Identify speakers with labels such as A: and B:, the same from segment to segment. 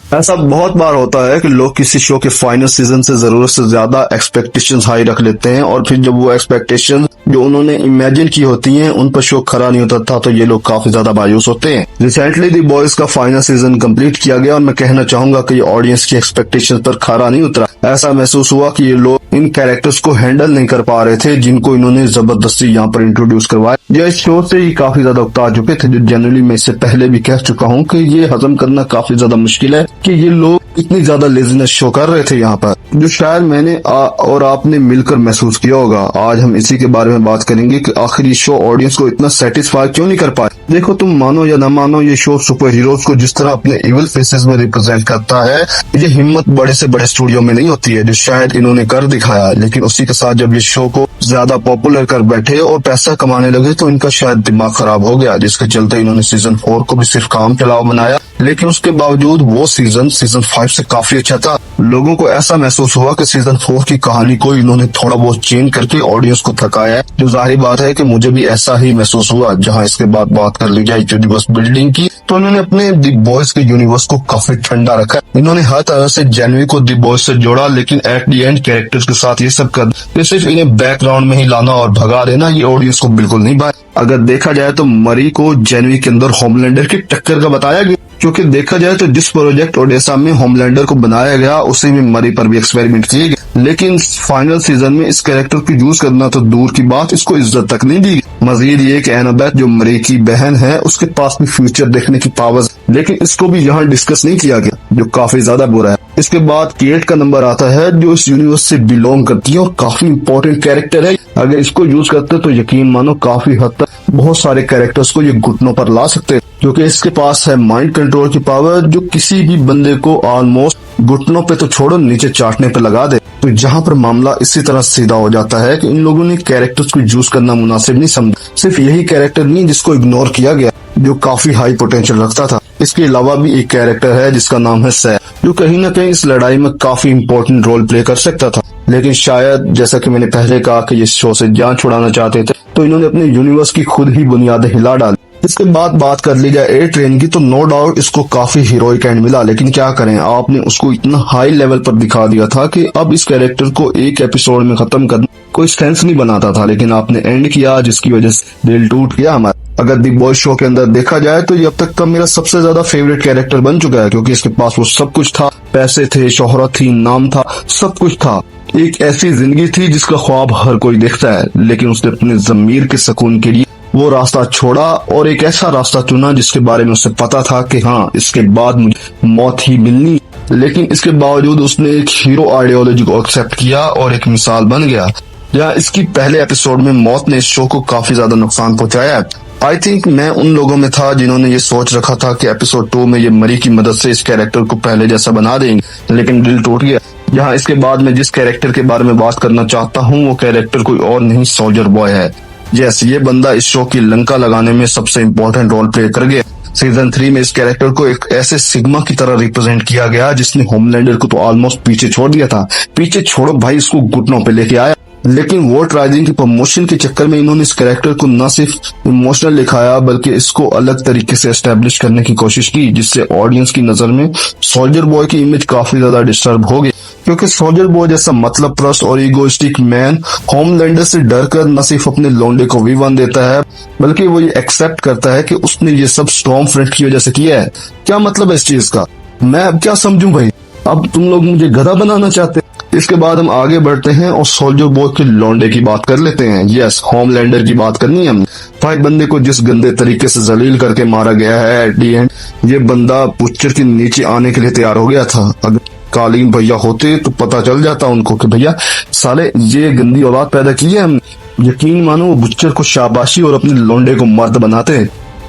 A: ऐसा बहुत बार होता है कि लोग किसी शो के फाइनल सीजन से जरूरत से ज्यादा एक्सपेक्टेशंस हाई रख लेते हैं और फिर जब वो एक्सपेक्टेशन जो उन्होंने इमेजिन की होती हैं उन पर शो खरा नहीं होता था तो ये लोग काफी ज्यादा मायूस होते हैं। रिसेंटली दी बॉयज का फाइनल सीजन कंप्लीट किया गया और मैं कहना चाहूंगा कि ये ऑडियंस की एक्सपेक्टेशन पर खरा नहीं उतरा। ऐसा महसूस हुआ कि ये लोग इन कैरेक्टर्स को हैंडल नहीं कर पा रहे थे जिनको इन्होंने जबरदस्ती यहाँ पर इंट्रोड्यूस करवाया। जो इस शो से ही काफी ज्यादा उकता चुके थे, जो जनरली मैं इससे पहले भी कह चुका हूँ कि ये हजम करना काफी ज्यादा मुश्किल है कि ये लोग इतनी ज्यादा लेजीनेस शो कर रहे थे यहाँ पर, जो शायद मैंने और आपने मिलकर महसूस किया होगा। आज हम इसी के बारे में बात करेंगे कि आखिर ये शो ऑडियंस को इतना सेटिस्फाई क्यों नहीं कर पाए। देखो, तुम मानो या ना मानो, ये शो सुपर हीरोज को जिस तरह अपने इविल फेसेस में रिप्रेजेंट करता है, ये हिम्मत बड़े से बड़े स्टूडियो में नहीं होती है, जो शायद इन्होंने कर दिखाया। लेकिन उसी के साथ जब ये शो को ज्यादा पॉपुलर कर बैठे और पैसा कमाने लगे तो इनका शायद दिमाग खराब हो गया, जिसके चलते इन्होंने सीजन 4 को भी सिर्फ काम चलाओ बनाया। लेकिन उसके बावजूद वो सीजन 5 से काफी अच्छा था। लोगों को ऐसा महसूस हुआ कि सीजन 4 की कहानी को इन्होंने थोड़ा बहुत चेंज करके ऑडियंस को थकाया है, जो जाहिर बात है कि मुझे भी ऐसा ही महसूस हुआ। जहां इसके बाद बात कर ली जाए यूनिवर्स बिल्डिंग की, तो इन्होंने अपने दी बॉयज के यूनिवर्स को काफी ठंडा रखा। इन्होंने हर तरह से जेनवी को दी बॉयज से जोड़ा, लेकिन एट दी एंड कैरेक्टर्स के साथ ये सब कर सिर्फ इन्हें बैकग्राउंड में ही लाना और भगा देना, ये ऑडियंस को बिल्कुल नहीं भाया। अगर देखा जाए तो मरी को जेनवी के अंदर होमलैंडर की टक्कर का बताया गया, क्योंकि देखा जाए तो जिस प्रोजेक्ट ओडेसा में होमलैंडर को बनाया गया उसी में मरी पर भी एक्सपेरिमेंट किए गए। लेकिन फाइनल सीजन में इस कैरेक्टर को यूज करना तो दूर की बात, इसको इज्जत तक नहीं दी। मजीद ये कि एनाबेथ जो मरी की बहन है उसके पास भी फ्यूचर देखने की पावर्स, लेकिन इसको भी यहाँ डिस्कस नहीं किया गया, जो काफी ज्यादा बुरा है। इसके बाद केट का नंबर आता है, जो इस यूनिवर्स से बिलोंग करती है और काफी इंपॉर्टेंट कैरेक्टर है। अगर इसको यूज करते तो यकीन मानो काफी हद तक बहुत सारे कैरेक्टर्स को ये घुटनों पर ला सकते, क्योंकि इसके पास है माइंड कंट्रोल की पावर, जो किसी भी बंदे को ऑलमोस्ट घुटनों पे तो छोड़ो नीचे चाटने पे लगा दे। तो जहाँ पर मामला इसी तरह सीधा हो जाता है कि इन लोगों ने कैरेक्टर्स को यूज करना मुनासिब नहीं समझा। सिर्फ यही कैरेक्टर नहीं जिसको इग्नोर किया गया, जो काफी हाई पोटेंशियल रखता था। इसके अलावा भी एक कैरेक्टर है जिसका नाम है सैर, जो कहीं न कहीं इस लड़ाई में काफी इंपॉर्टेंट रोल प्ले कर सकता था। लेकिन शायद जैसा कि मैंने पहले कहा कि इस शो से जान छुड़ाना चाहते थे, तो इन्होंने अपने यूनिवर्स की खुद ही बुनियादें हिला डाली। इसके बाद बात कर ली जाए ए ट्रेन की, तो नो डाउट इसको काफी हीरोइक एंड मिला, लेकिन क्या करें, आपने उसको इतना हाई लेवल पर दिखा दिया था कि अब इस कैरेक्टर को एक एपिसोड में खत्म करना कोई सेंस नहीं बनाता था। लेकिन आपने एंड किया जिसकी वजह से दिल टूट गया हमारा। अगर दी बॉयज शो के अंदर देखा जाए तो ये अब तक का मेरा सबसे ज्यादा फेवरेट कैरेक्टर बन चुका है, क्योंकि इसके पास वो सब कुछ था, पैसे थे, शोहरत थी, नाम था, सब कुछ था। एक ऐसी जिंदगी थी जिसका ख्वाब हर कोई देखता है, लेकिन उसने अपने जमीर के सुकून के लिए वो रास्ता छोड़ा और एक ऐसा रास्ता चुना जिसके बारे में उसे पता था कि हाँ, इसके बाद मुझे मौत ही मिलनी। लेकिन इसके बावजूद उसने एक हीरो आइडियोलॉजी को एक्सेप्ट किया और एक मिसाल बन गया। जहाँ इसकी पहले एपिसोड में मौत ने इस शो को काफी ज्यादा नुकसान पहुंचाया है। आई थिंक मैं उन लोगों में था जिन्होंने ये सोच रखा था कि एपिसोड 2 में ये मरी की मदद से इस कैरेक्टर को पहले जैसा बना देंगे, लेकिन दिल टूट गया। यहाँ इसके बाद मैं जिस कैरेक्टर के बारे में बात करना चाहता हूँ वो कैरेक्टर कोई और नहीं, सोल्जर बॉय है। यस, ये बंदा इस शो की लंका लगाने में सबसे इम्पोर्टेंट रोल प्ले कर गया। सीजन 3 में इस कैरेक्टर को एक ऐसे सिग्मा की तरह रिप्रेजेंट किया गया जिसने होमलैंडर को तो ऑलमोस्ट पीछे छोड़ दिया था। पीछे छोड़ो भाई, इसको घुटनों पे लेके आया। लेकिन वॉट राइजिंग की प्रमोशन के चक्कर में इन्होंने इस कैरेक्टर को न सिर्फ इमोशनल दिखाया बल्कि इसको अलग तरीके से एस्टेब्लिश करने की कोशिश की, जिससे ऑडियंस की नजर में सोल्जर बॉय की इमेज काफी ज्यादा डिस्टर्ब हो गई। क्योंकि सोल्जर बॉय जैसा मतलब प्रस्त और इगोइस्टिक मैन होमलैंडर से डरकर न सिर्फ अपने लौंडे को V1 देता है, बल्कि वो ये एक्सेप्ट करता है कि उसने ये सब स्टॉर्म फ्रंट की वजह से किया है। क्या मतलब है इस चीज का? मैं अब क्या समझूं भाई? अब तुम लोग मुझे गधा बनाना चाहते? इसके बाद हम आगे बढ़ते हैं और सोल्जर बॉय के लौंडे की बात कर लेते हैं। यस, होमलैंडर की बात करनी है हमने। भाई, बंदे को जिस गंदे तरीके से जलील करके मारा गया है, एट दी एंड ये बंदा बुच्चर के नीचे आने के लिए तैयार हो गया था। अगर कालीन भैया होते तो पता चल जाता उनको कि भैया साले ये गंदी औलाद पैदा की है हमने। यकीन मानो वो बुच्चर को शाबाशी और अपने लौंडे को मर्द बनाते।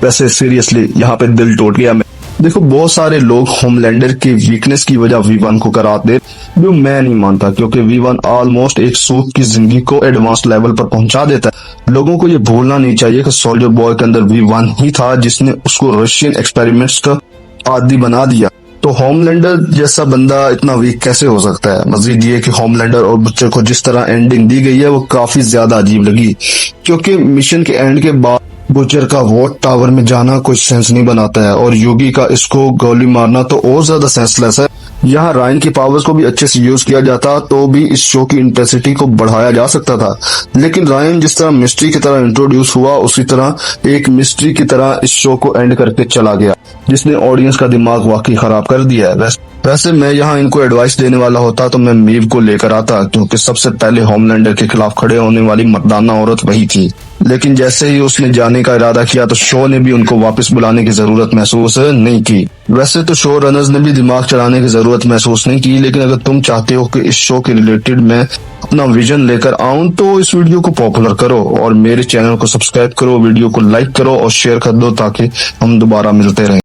A: वैसे सीरियसली यहाँ पे दिल टूट गया। देखो, बहुत सारे लोग होमलैंडर की वीकनेस की वजह V1 को करार दे, जो मैं नहीं मानता, क्योंकि V1 ऑलमोस्ट एक सूट की जिंदगी को एडवांस लेवल पर पहुंचा देता है। लोगों को ये भूलना नहीं चाहिए कि सोल्जर बॉय के अंदर V1 ही था जिसने उसको रशियन एक्सपेरिमेंट्स का आदी बना दिया। तो होमलैंडर जैसा बंदा इतना वीक कैसे हो सकता है? मजीद ये कि होमलैंडर और बुच्चर को जिस तरह एंडिंग दी गई है वो काफी ज्यादा अजीब लगी, क्योंकि मिशन के एंड के बाद बुचर का वॉट टावर में जाना कोई सेंस नहीं बनाता है और योगी का इसको गोली मारना तो और ज्यादा सेंसलेस है। यहाँ रायन की पावर्स को भी अच्छे से यूज किया जाता तो भी इस शो की इंटेंसिटी को बढ़ाया जा सकता था, लेकिन रायन जिस तरह मिस्ट्री की तरह इंट्रोड्यूस हुआ उसी तरह एक मिस्ट्री की तरह इस शो को एंड करके चला गया, जिसने ऑडियंस का दिमाग वाकई खराब कर दिया है। वैसे मैं यहाँ इनको एडवाइस देने वाला होता तो मैं मीव को लेकर आता, क्योंकि सबसे पहले होमलैंडर के खिलाफ खड़े होने वाली मर्दाना औरत वही थी। लेकिन जैसे ही उसने जाने का इरादा किया तो शो ने भी उनको वापस बुलाने की जरूरत महसूस नहीं की। वैसे तो शो रनर्स ने भी दिमाग चलाने की जरूरत महसूस नहीं की, लेकिन अगर तुम चाहते हो कि इस शो के रिलेटेड मैं अपना विजन लेकर आऊं तो इस वीडियो को पॉपुलर करो और मेरे चैनल को सब्सक्राइब करो, वीडियो को लाइक करो और शेयर कर दो ताकि हम दोबारा मिलते रहें।